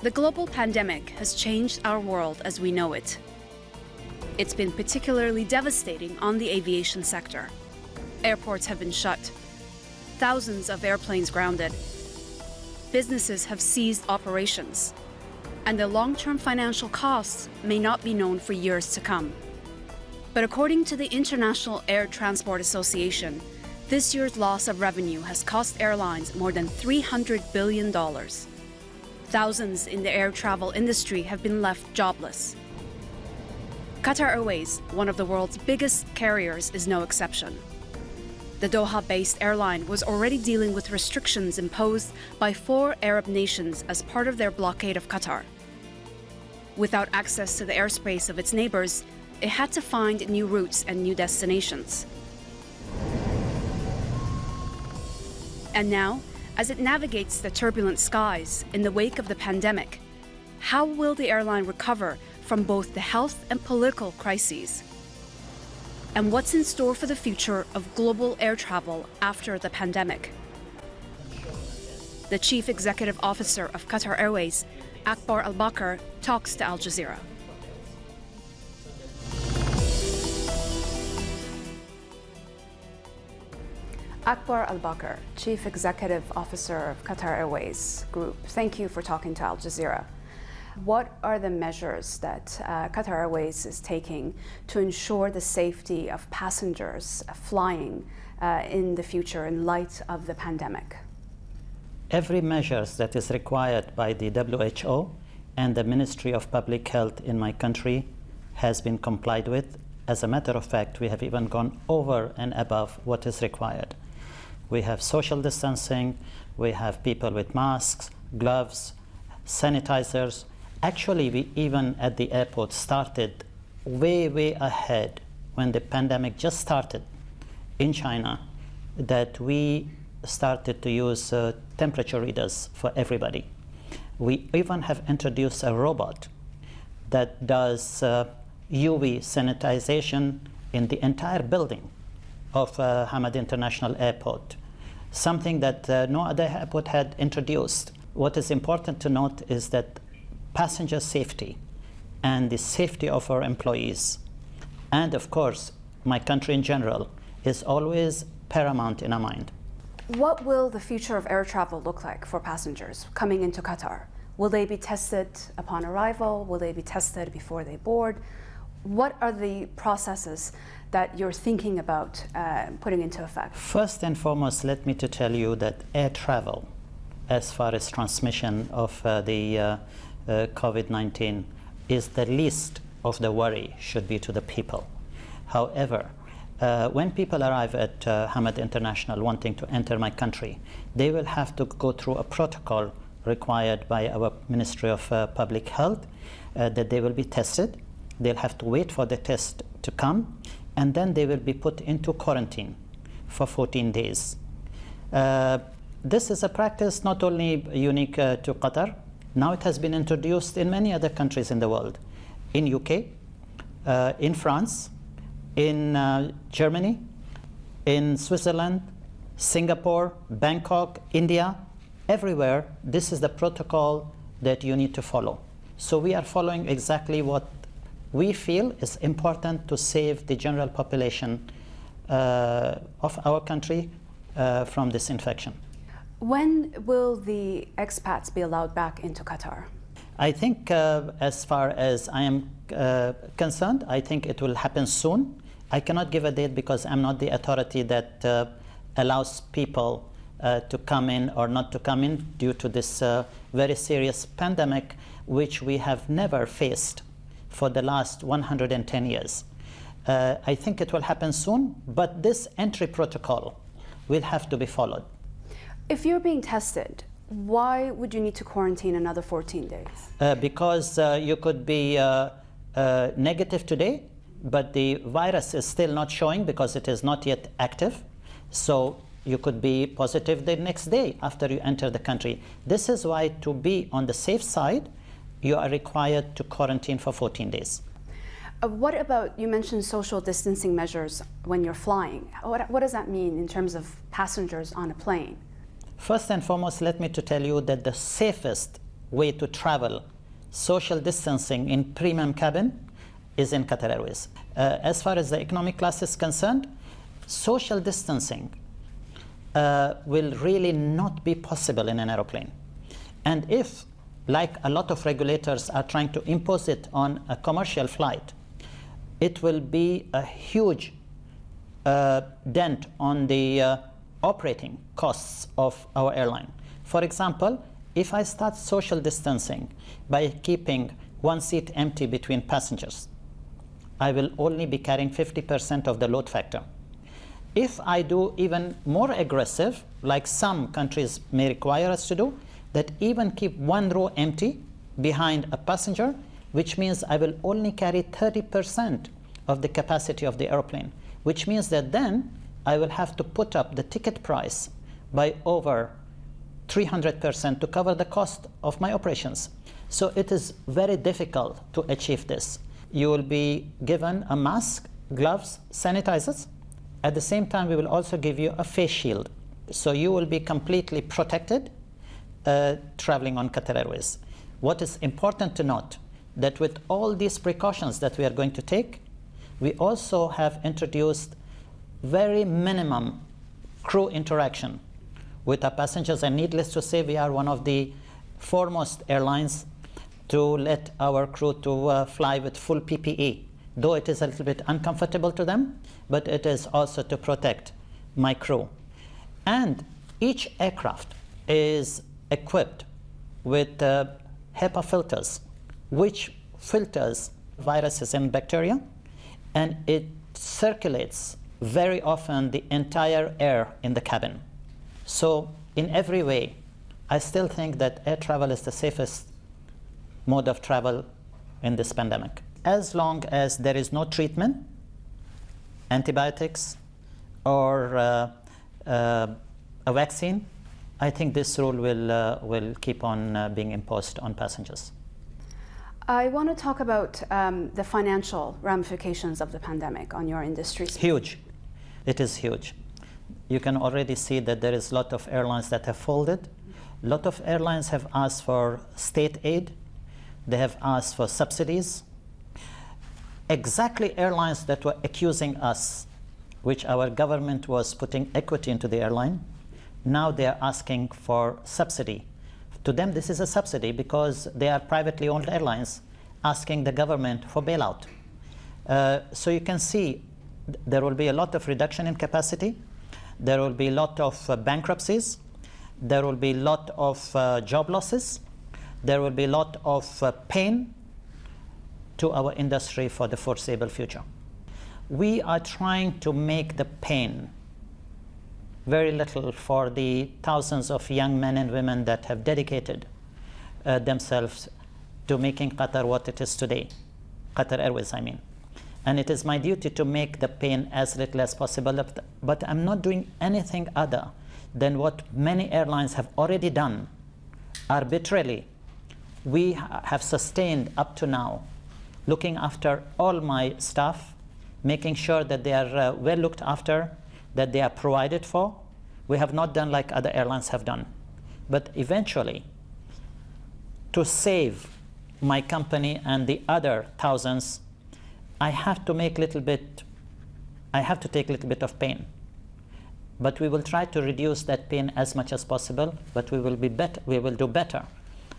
The global pandemic has changed our world as we know it. It's been particularly devastating on the aviation sector. Airports have been shut, thousands of airplanes grounded, businesses have ceased operations, and the long-term financial costs may not be known for years to come. But according to the International Air Transport Association, this year's loss of revenue has cost airlines more than $300 billion. Thousands in the air travel industry have been left jobless. Qatar Airways, one of the world's biggest carriers, is no exception. The Doha-based airline was already dealing with restrictions imposed by 4 Arab nations as part of their blockade of Qatar. Without access to the airspace of its neighbours, it had to find new routes and new destinations. And now, as it navigates the turbulent skies in the wake of the pandemic, how will the airline recover from both the health and political crises? And what's in store for the future of global air travel after the pandemic? The Chief Executive Officer of Qatar Airways, Akbar Al-Bakr, talks to Al Jazeera. Akbar Al-Bakr, Chief Executive Officer of Qatar Airways Group, thank you for talking to Al Jazeera. What are the measures that Qatar Airways is taking to ensure the safety of passengers flying in the future in light of the pandemic? Every measure that is required by the WHO and the Ministry of Public Health in my country has been complied with. As a matter of fact, we have even gone over and above what is required. We have social distancing, we have people with masks, gloves, sanitizers. Actually, we even at the airport started way ahead when the pandemic just started in China, that we started to use temperature readers for everybody. We even have introduced a robot that does UV sanitization in the entire building of Hamad International Airport, something that no other airport had introduced. What is important to note is that passenger safety and the safety of our employees, and of course my country in general, is always paramount in our mind. What will the future of air travel look like for passengers coming into Qatar? Will they be tested upon arrival? Will they be tested before they board? What are the processes that you're thinking about putting into effect? First and foremost, let me to tell you that air travel, as far as transmission of the COVID-19, is the least of the worry should be to the people. However, when people arrive at Hamad International wanting to enter my country, they will have to go through a protocol required by our Ministry of Public Health, that they will be tested. They'll have to wait for the test to come, and then they will be put into quarantine for 14 days. This is a practice not only unique to Qatar. Now it has been introduced in many other countries in the world, in UK, in France, in Germany, in Switzerland, Singapore, Bangkok, India, everywhere. This is the protocol that you need to follow. So we are following exactly what we feel is important to save the general population of our country from this infection. When will the expats be allowed back into Qatar? I think as far as I am concerned, I think it will happen soon. I cannot give a date because I'm not the authority that allows people to come in or not to come in due to this very serious pandemic, which we have never faced for the last 110 years. I think it will happen soon, but this entry protocol will have to be followed. If you're being tested, why would you need to quarantine another 14 days? Because you could be negative today, but the virus is still not showing because it is not yet active. So you could be positive the next day after you enter the country. This is why, to be on the safe side, you are required to quarantine for 14 days. What about, you mentioned social distancing measures when you're flying. What does that mean in terms of passengers on a plane? First and foremost, let me to tell you that the safest way to travel social distancing in premium cabin is in Qatar Airways. As far as the economic class is concerned, social distancing will really not be possible in an aeroplane. And if, like a lot of regulators are trying to impose it on a commercial flight, it will be a huge dent on the operating costs of our airline. For example, if I start social distancing by keeping one seat empty between passengers, I will only be carrying 50% of the load factor. If I do even more aggressive, like some countries may require us to do, that even keep one row empty behind a passenger, which means I will only carry 30% of the capacity of the airplane, which means that then I will have to put up the ticket price by over 300% to cover the cost of my operations. So it is very difficult to achieve this. You will be given a mask, gloves, sanitizers. At the same time, we will also give you a face shield. So you will be completely protected traveling on Qatar Airways. What is important to note, that with all these precautions that we are going to take, we also have introduced very minimum crew interaction with our passengers. And needless to say, we are one of the foremost airlines to let our crew to fly with full PPE, though it is a little bit uncomfortable to them, but it is also to protect my crew. And each aircraft is equipped with HEPA filters, which filters viruses and bacteria, and it circulates very often the entire air in the cabin. So in every way, I still think that air travel is the safest mode of travel in this pandemic. As long as there is no treatment, antibiotics, or a vaccine, I think this rule will keep on being imposed on passengers. I want to talk about the financial ramifications of the pandemic on your industry. Huge. It is huge. You can already see that there is a lot of airlines that have folded. A lot of airlines have asked for state aid. They have asked for subsidies. Exactly airlines that were accusing us, which our government was putting equity into the airline, now they are asking for subsidy. To them, this is a subsidy because they are privately owned airlines asking the government for bailout. So you can see there will be a lot of reduction in capacity. There will be a lot of bankruptcies. There will be a lot of job losses. There will be a lot of pain to our industry for the foreseeable future. We are trying to make the pain very little for the thousands of young men and women that have dedicated themselves to making Qatar what it is today, Qatar Airways, I mean. And it is my duty to make the pain as little as possible, but I'm not doing anything other than what many airlines have already done arbitrarily. We have sustained up to now, looking after all my staff, making sure that they are well looked after, that they are provided for. We have not done like other airlines have done. But eventually, to save my company and the other thousands, I have to take a little bit of pain. But we will try to reduce that pain as much as possible, but we will do better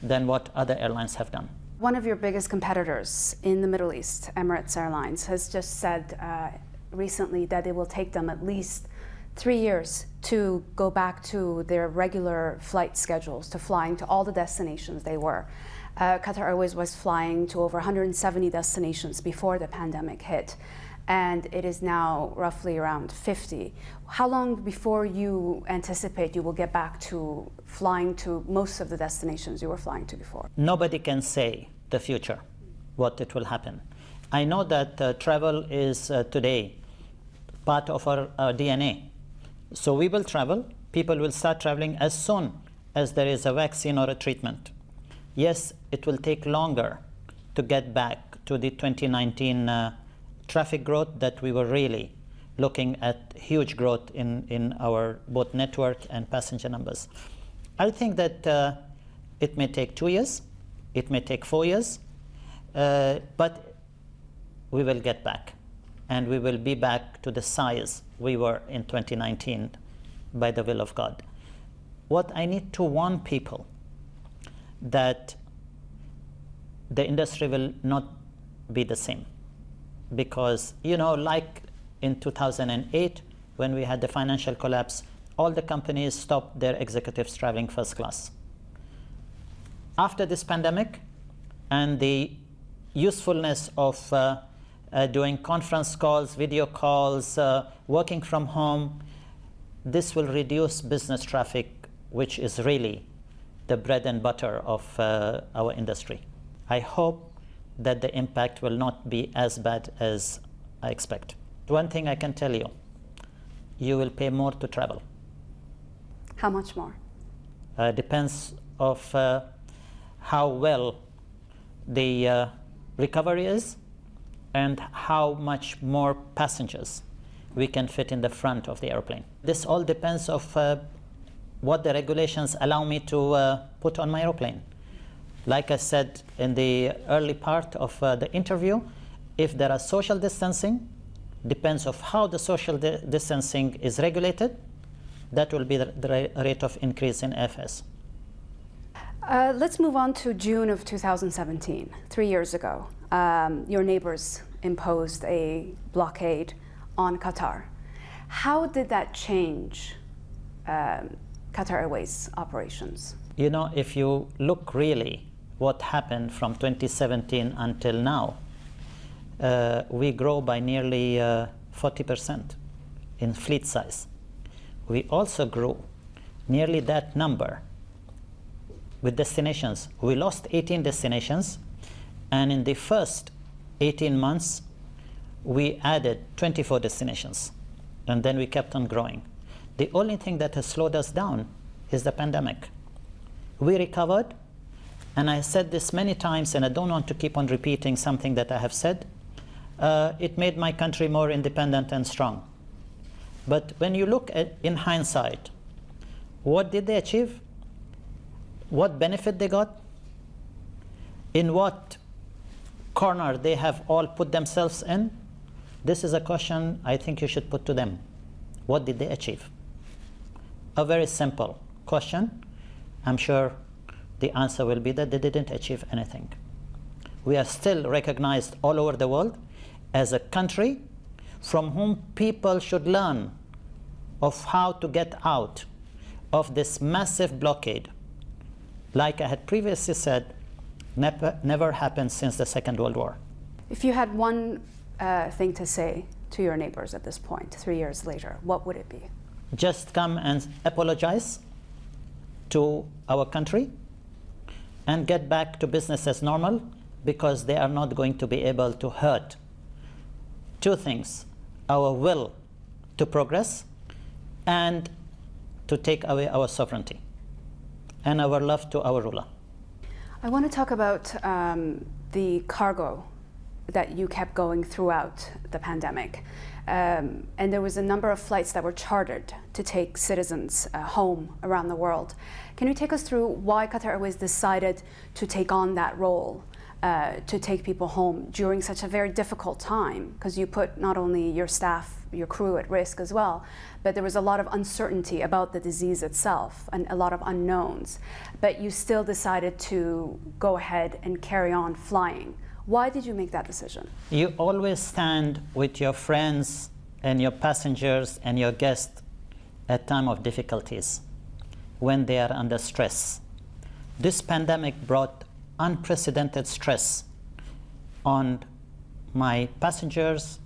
than what other airlines have done. One of your biggest competitors in the Middle East, Emirates Airlines, has just said recently that it will take them at least 3 years to go back to their regular flight schedules, to flying to all the destinations they were. Qatar Airways was flying to over 170 destinations before the pandemic hit, and it is now roughly around 50. How long before you anticipate you will get back to flying to most of the destinations you were flying to before? Nobody can say the future, what it will happen. I know that travel is today part of our DNA. So we will travel. People will start traveling as soon as there is a vaccine or a treatment. Yes, it will take longer to get back to the 2019 traffic growth, that we were really looking at huge growth in our both network and passenger numbers. I think that it may take 2 years, it may take 4 years, but we will get back, and we will be back to the size we were in 2019 by the will of God. What I need to warn people, that the industry will not be the same, because, you know, like in 2008 when we had the financial collapse, all the companies stopped their executives traveling first class. After this pandemic and the usefulness of doing conference calls, video calls, working from home, this will reduce business traffic, which is really the bread and butter of our industry. I hope that the impact will not be as bad as I expect. One thing I can tell you, you will pay more to travel. How much more? Depends of how well the recovery is and how much more passengers we can fit in the front of the airplane. This all depends of what the regulations allow me to put on my airplane. Like I said in the early part of the interview, if there are social distancing, depends of how the social distancing is regulated, that will be the rate of increase in FS. Let's move on to June of 2017, 3 years ago. Your neighbors imposed a blockade on Qatar. How did that change Qatar Airways operations? You know, if you look really what happened from 2017 until now, we grow by nearly 40% in fleet size. We also grew nearly that number with destinations. We lost 18 destinations, and in the first 18 months, we added 24 destinations, and then we kept on growing. The only thing that has slowed us down is the pandemic. We recovered, and I said this many times, and I don't want to keep on repeating something that I have said. It made my country more independent and strong. But when you look at, in hindsight, what did they achieve? What benefit they got? In what corner they have all put themselves in? This is a question I think you should put to them. What did they achieve? A very simple question. I'm sure the answer will be that they didn't achieve anything. We are still recognized all over the world as a country from whom people should learn of how to get out of this massive blockade. Like I had previously said, never happened since the Second World War. If you had one thing to say to your neighbors at this point, 3 years later, what would it be? Just come and apologize to our country and get back to business as normal, because they are not going to be able to hurt two things: our will to progress and to take away our sovereignty and our love to our ruler. I want to talk about the cargo that you kept going throughout the pandemic. And there was a number of flights that were chartered to take citizens home around the world. Can you take us through why Qatar Airways decided to take on that role, to take people home during such a very difficult time? Because you put not only your staff, your crew at risk as well, but there was a lot of uncertainty about the disease itself and a lot of unknowns. But you still decided to go ahead and carry on flying. Why did you make that decision? You always stand with your friends and your passengers and your guests at time of difficulties, when they are under stress. This pandemic brought unprecedented stress on my passengers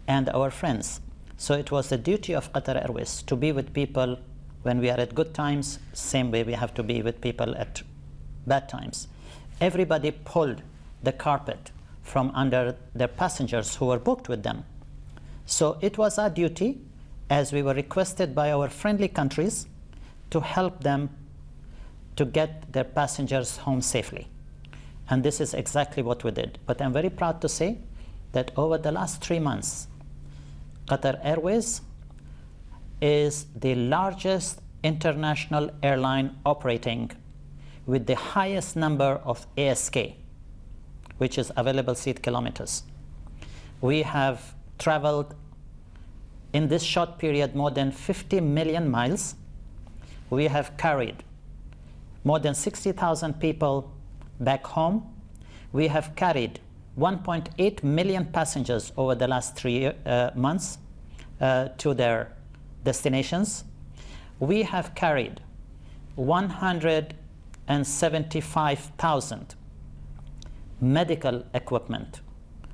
and our friends. So it was the duty of Qatar Airways to be with people when we are at good times, same way we have to be with people at bad times. Everybody pulled the carpet from under their passengers who were booked with them. So it was our duty, as we were requested by our friendly countries, to help them to get their passengers home safely. And this is exactly what we did. But I'm very proud to say that over the last 3 months, Qatar Airways is the largest international airline operating with the highest number of ASK, which is available seat kilometers. We have traveled in this short period more than 50 million miles. We have carried more than 60,000 people back home. We have carried 1.8 million passengers over the last 3 months to their destinations. We have carried 175,000 medical equipment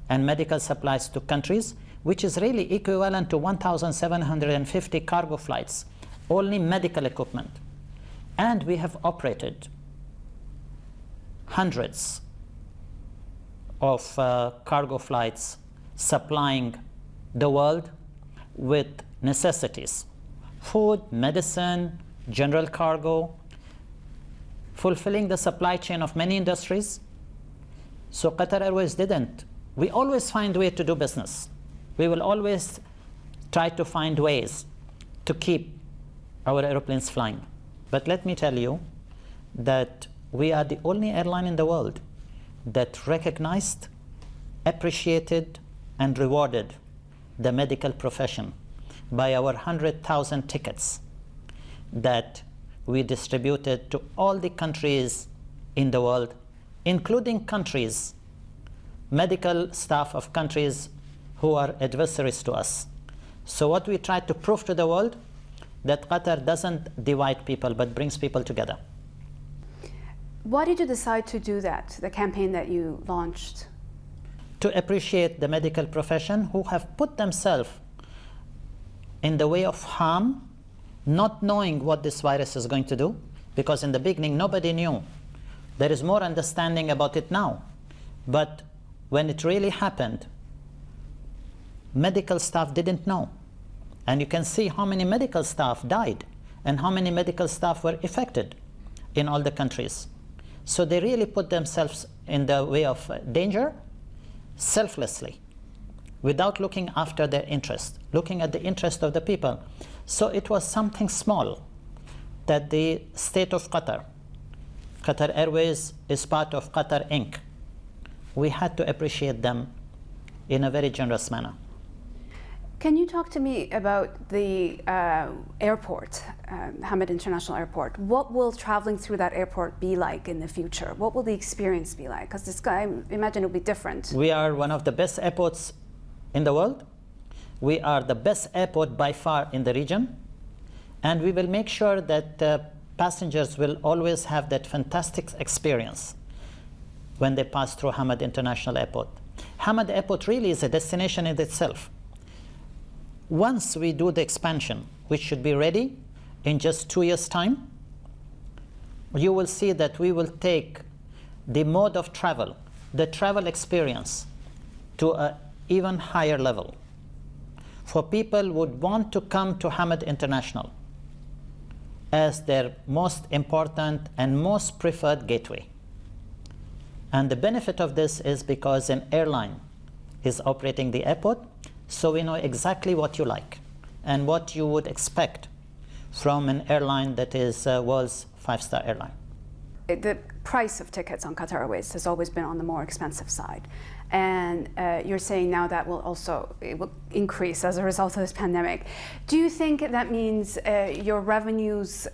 and medical supplies to countries, which is really equivalent to 1,750 cargo flights, only medical equipment. And we have operated hundreds of cargo flights supplying the world with necessities: food, medicine, general cargo, fulfilling the supply chain of many industries. So Qatar Airways didn't. We always find a way to do business. We will always try to find ways to keep our aeroplanes flying. But let me tell you that we are the only airline in the world that recognized, appreciated, and rewarded the medical profession by our 100,000 tickets that we distributed to all the countries in the world, including countries, medical staff of countries who are adversaries to us. So what we try to prove to the world, that Qatar doesn't divide people but brings people together. Why did you decide to do that, the campaign that you launched? To appreciate the medical profession who have put themselves in the way of harm, not knowing what this virus is going to do, because in the beginning nobody knew. There is more understanding about it now. But when it really happened, medical staff didn't know. And you can see how many medical staff died and how many medical staff were affected in all the countries. So they really put themselves in the way of danger selflessly, without looking after their interest, looking at the interest of the people. So it was something small that the state of Qatar, Qatar Airways is part of Qatar Inc. We had to appreciate them in a very generous manner. Can you talk to me about the airport, Hamad International Airport? What will traveling through that airport be like in the future? What will the experience be like? Because this guy, I imagine it will be different. We are one of the best airports in the world. We are the best airport by far in the region. And we will make sure that passengers will always have that fantastic experience when they pass through Hamad International Airport. Hamad Airport really is a destination in itself. Once we do the expansion, which should be ready in just 2 years' time, you will see that we will take the mode of travel, the travel experience, to an even higher level. For people who would want to come to Hamad International as their most important and most preferred gateway. And the benefit of this is because an airline is operating the airport, so we know exactly what you like and what you would expect from an airline that is world's 5-star airline. The price of tickets on Qatar Airways has always been on the more expensive side. And you're saying now that it will increase as a result of this pandemic. Do you think that means your revenues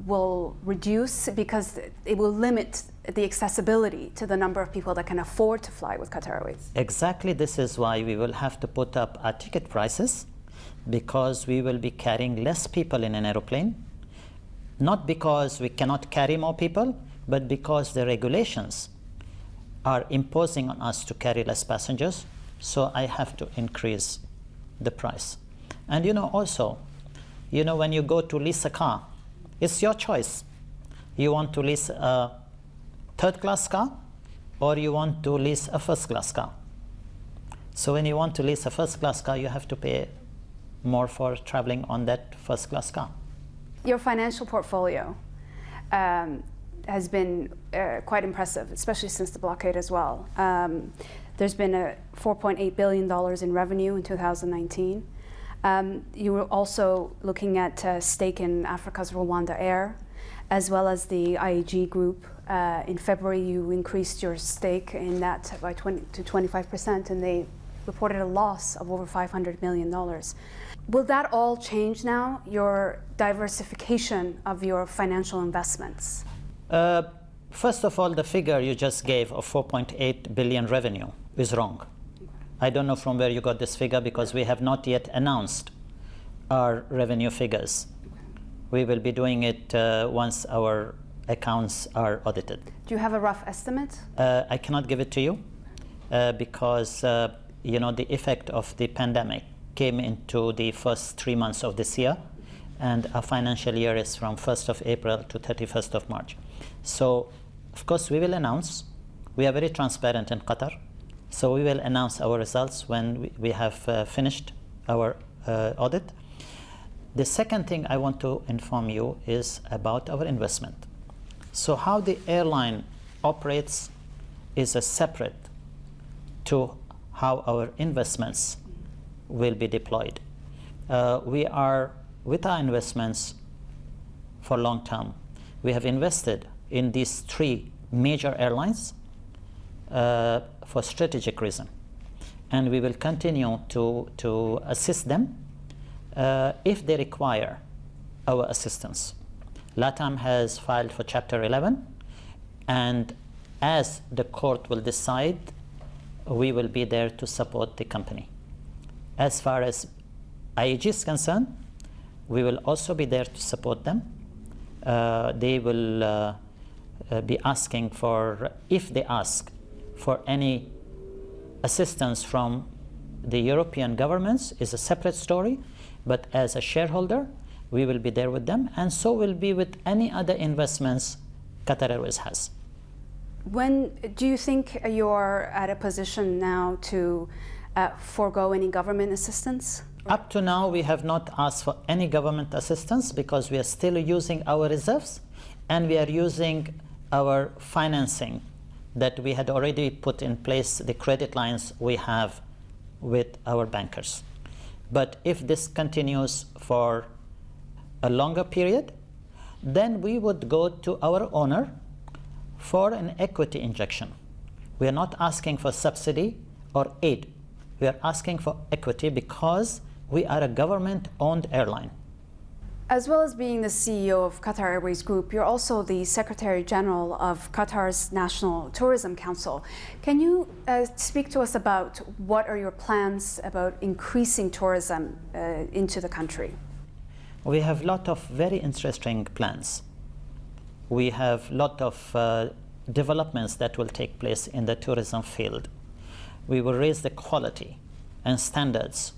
will reduce because it will limit the accessibility to the number of people that can afford to fly with Qatar Airways? Exactly, this is why we will have to put up our ticket prices, because we will be carrying less people in an aeroplane. Not because we cannot carry more people, but because the regulations are imposing on us to carry less passengers, so I have to increase the price. And also, when you go to lease a car, it's your choice. You want to lease a third-class car, or you want to lease a first-class car. So when you want to lease a first-class car, you have to pay more for traveling on that first-class car. Your financial portfolio, has been quite impressive, especially since the blockade as well. There's been a $4.8 billion in revenue in 2019. You were also looking at a stake in Africa's Rwanda Air, as well as the IAG group. In February, you increased your stake in that by 25%, and they reported a loss of over $500 million. Will that all change now, your diversification of your financial investments? First of all, the figure you just gave of 4.8 billion revenue is wrong. I don't know from where you got this figure, because we have not yet announced our revenue figures. We will be doing it once our accounts are audited. Do you have a rough estimate? I cannot give it to you because you know, the effect of the pandemic came into the first 3 months of this year, and our financial year is from 1st of April to 31st of March. So, of course, we will announce. We are very transparent in Qatar. So we will announce our results when we have finished our audit. The second thing I want to inform you is about our investment. So how the airline operates is a separate to how our investments will be deployed. We are, with our investments for long term, we have invested in these 3 major airlines for strategic reason. And we will continue to assist them if they require our assistance. LATAM has filed for Chapter 11, and as the court will decide, we will be there to support the company. As far as IAG is concerned, we will also be there to support them. They will be asking for, if they ask for any assistance from the European governments, is a separate story, but as a shareholder, we will be there with them, and so will be with any other investments Qatar Airways has. When do you think you're at a position now to forego any government assistance? Up to now, we have not asked for any government assistance because we are still using our reserves, and we are using our financing that we had already put in place, the credit lines we have with our bankers. But if this continues for a longer period, then we would go to our owner for an equity injection. We are not asking for subsidy or aid. We are asking for equity because we are a government-owned airline. As well as being the CEO of Qatar Airways Group, you're also the Secretary General of Qatar's National Tourism Council. Can you speak to us about what are your plans about increasing tourism into the country? We have a lot of very interesting plans. We have a lot of developments that will take place in the tourism field. We will raise the quality and standards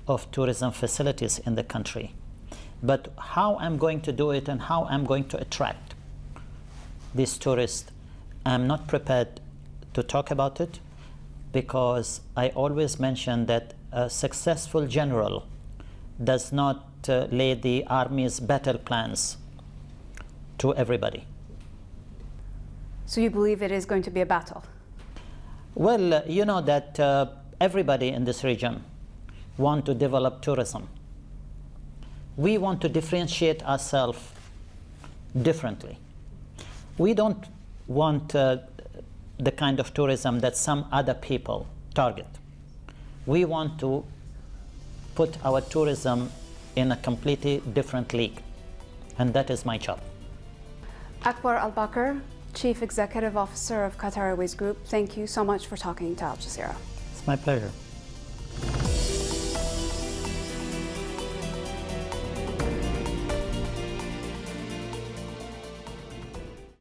of tourism facilities in the country. But how I'm going to do it and how I'm going to attract these tourists, I'm not prepared to talk about it, because I always mention that a successful general does not lay the army's battle plans to everybody. So you believe it is going to be a battle? Well, you know that everybody in this region want to develop tourism. We want to differentiate ourselves differently. We don't want the kind of tourism that some other people target. We want to put our tourism in a completely different league, and that is my job. Akbar Al Bakr, Chief Executive Officer of Qatar Airways Group, thank you so much for talking to Al Jazeera. It's my pleasure.